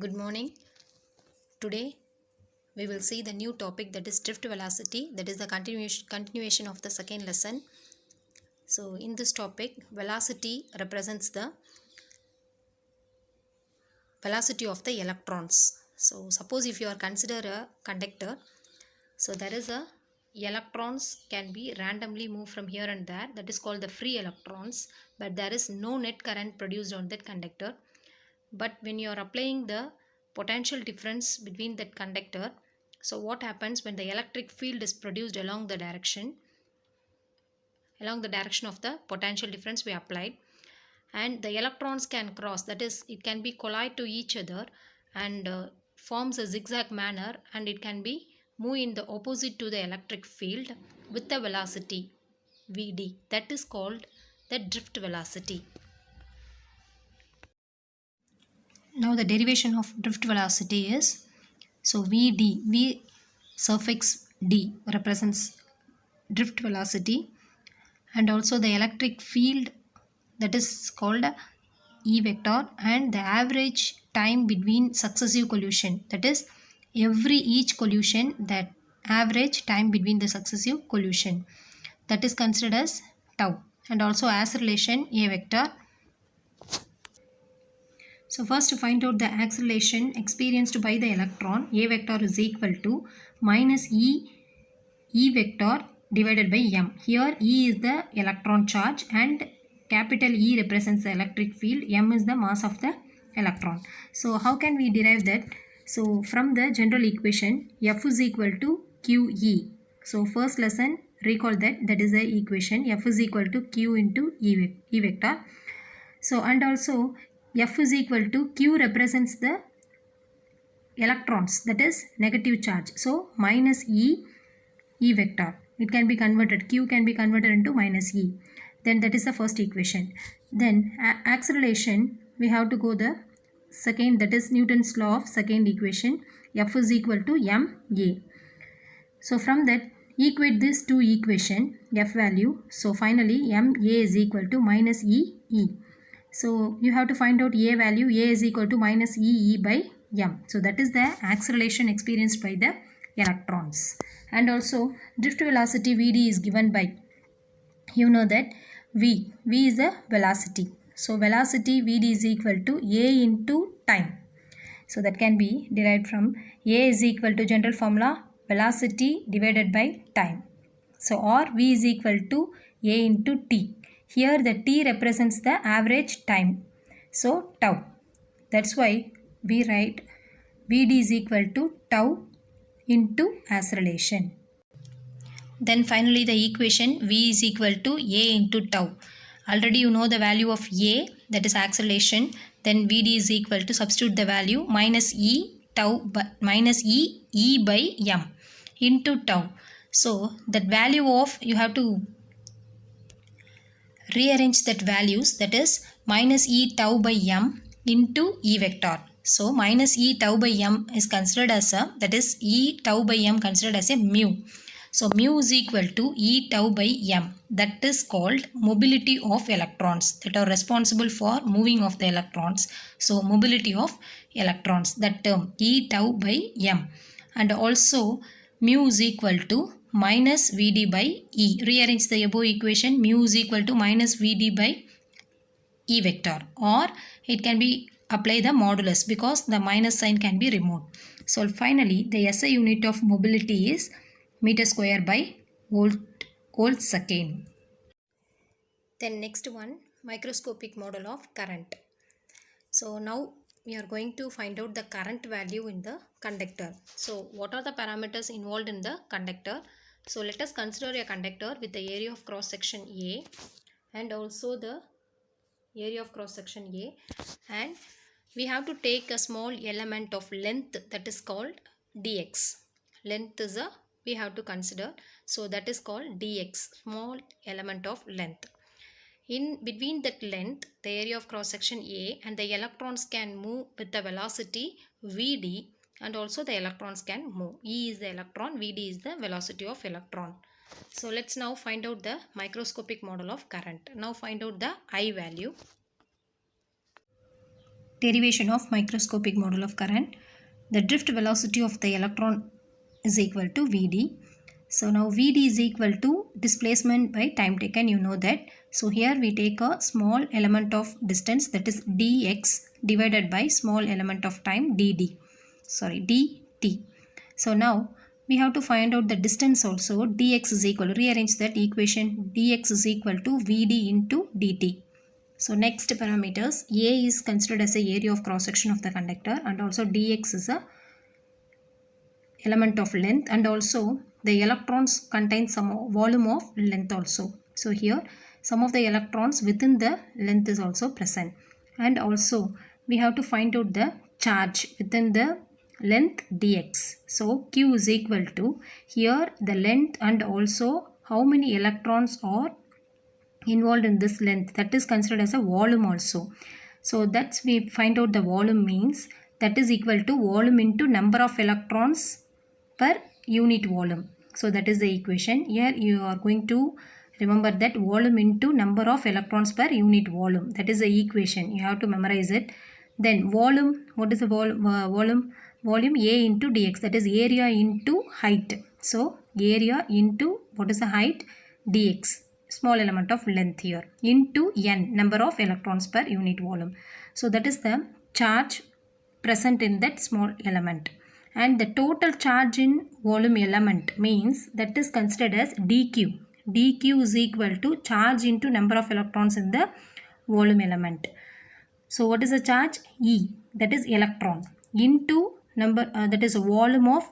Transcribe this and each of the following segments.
Good morning. Today we will see the new topic, that is drift velocity, that is the continuation of the second lesson. So in this topic, velocity represents the velocity of the electrons. So suppose if you are consider a conductor, so there is a electrons can be randomly moved from here and there, that is called the free electrons, but there is no net current produced on that conductor. But when you are applying the potential difference between that conductor, so what happens when the electric field is produced along the direction of the potential difference we applied, and the electrons can cross, that is it can be collide to each other and forms a zigzag manner, and it can be move in the opposite to the electric field with the velocity Vd, that is called the drift velocity. Now the derivation of drift velocity is, so Vd, V suffix d represents drift velocity, and also the electric field, that is called E vector, and the average time between successive collision, that is each collision, that average time between the successive collision, that is considered as tau, and also acceleration A vector. So first to find out the acceleration experienced by the electron, A vector is equal to minus E vector divided by m. Here E is the electron charge and capital E represents the electric field, m is the mass of the electron. So how can we derive that? So from the general equation, F is equal to QE. So first lesson, recall that is the equation, F is equal to Q into E vector. So and also F is equal to Q represents the electrons, that is negative charge. So minus E vector, it can be converted, Q can be converted into minus E. Then that is the first equation. Then acceleration, we have to go the second, that is Newton's law of second equation, F is equal to ma. So from that, equate this two equation, F value. So finally ma is equal to minus E. So you have to find out A value. A is equal to minus E by m. So that is the acceleration experienced by the electrons. And also drift velocity Vd is given by, you know that V is the velocity. So velocity Vd is equal to A into time. So that can be derived from A is equal to general formula velocity divided by time. So or V is equal to A into t. Here the t represents the average time. So tau. That's why we write Vd is equal to tau into acceleration. Then finally the equation V is equal to A into tau. Already you know the value of A, that is acceleration. Then Vd is equal to, substitute the value, minus E by m into tau. So that value of, you have to rearrange that values, that is minus E tau by m into E vector. So minus E tau by m is considered as a, that is E tau by m considered as a mu. So mu is equal to E tau by m. That is called mobility of electrons, that are responsible for moving of the electrons. So mobility of electrons, that term E tau by m. And also mu is equal to minus Vd by E. Rearrange the above equation, mu is equal to minus Vd by E vector, or it can be apply the modulus because the minus sign can be removed. So finally the SI unit of mobility is meter square by volt second. Then next one, microscopic model of current. So now we are going to find out the current value in the conductor. So what are the parameters involved in the conductor? So let us consider a conductor with the area of cross section A and also the area of cross section A, and we have to take a small element of length, that is called dx. Length is a, we have to consider, so that is called dx, small element of length. In between that length, the area of cross section A, and the electrons can move with the velocity Vd, and also the electrons can move. E is the electron, Vd is the velocity of electron. So let's now find out the microscopic model of current. Now find out the I value. Derivation of microscopic model of current. The drift velocity of the electron is equal to Vd. So now Vd is equal to displacement by time taken, you know that. So here we take a small element of distance, that is dx, divided by small element of time dt. So now we have to find out the distance also. Dx is equal, rearrange that equation, dx is equal to Vd into dt. So next parameters, A is considered as a area of cross section of the conductor, and also dx is a element of length, and also the electrons contain some volume of length also. So here some of the electrons within the length is also present, and also we have to find out the charge within the length dx. So q is equal to here the length and also how many electrons are involved in this length, that is considered as a volume also. So that's we find out the volume means that is equal to volume into number of electrons per unit volume. So that is the equation. Here you are going to remember that volume into number of electrons per unit volume. That is the equation. You have to memorize it. Then volume, what is the volume? Volume A into dx, that is area into height. So area into what is the height? Dx, small element of length here, into n, number of electrons per unit volume. So that is the charge present in that small element. And the total charge in volume element means that is considered as dq. dq is equal to charge into number of electrons in the volume element. So what is the charge? E, that is electron, into number that is volume of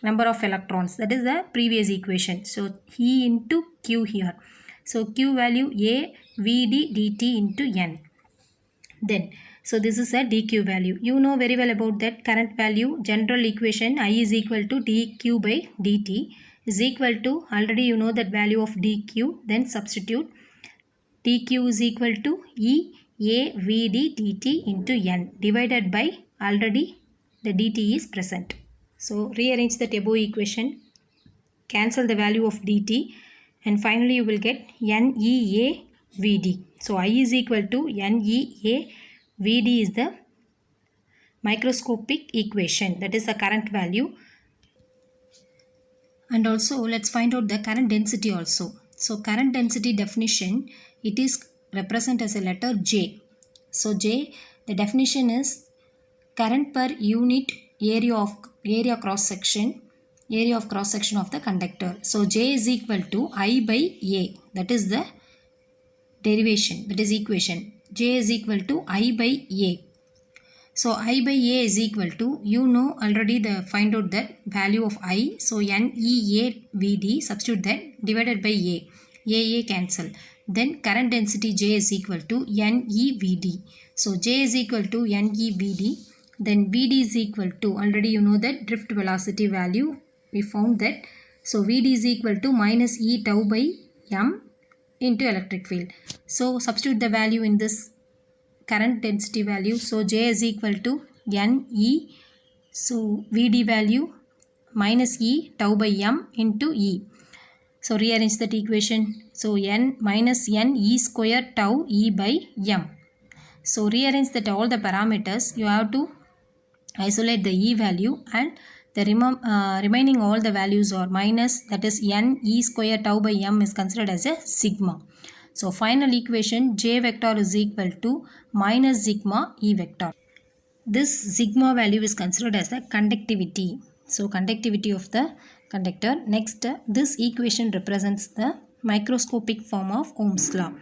number of electrons, that is the previous equation. So E into Q here. So Q value A Vd dt into N. Then so this is a dq value. You know very well about that current value. General equation I is equal to dq by dt is equal to, already you know that value of dq. Then substitute dq is equal to E A Vd dt into N, divided by, already the dt is present. So rearrange that above equation, cancel the value of dt, and finally you will get NEA Vd. So I is equal to NEA Vd is the microscopic equation, that is the current value. And also let's find out the current density also. So current density definition, it is represent as a letter J. So J, the definition is current per unit area of cross section of the conductor. So J is equal to I by A, that is the derivation, that is equation. J is equal to I by A. So I by A is equal to, you know already the find out that value of I. So NEA Vd, substitute that, divided by A. A cancel. Then current density J is equal to NEVD. So J is equal to NEVD. Then Vd is equal to, already you know that drift velocity value, we found that. So Vd is equal to minus E tau by m into electric field. So substitute the value in this current density value. So J is equal to NE. So Vd value minus E tau by m into E. So rearrange that equation. So n minus n E square tau E by m. So rearrange that all the parameters. You have to isolate the E value, and the remaining all the values are minus, that is n E square tau by m is considered as a sigma. So final equation, J vector is equal to minus sigma E vector. This sigma value is considered as the conductivity. So conductivity of the conductor. Next, this equation represents the microscopic form of Ohm's law.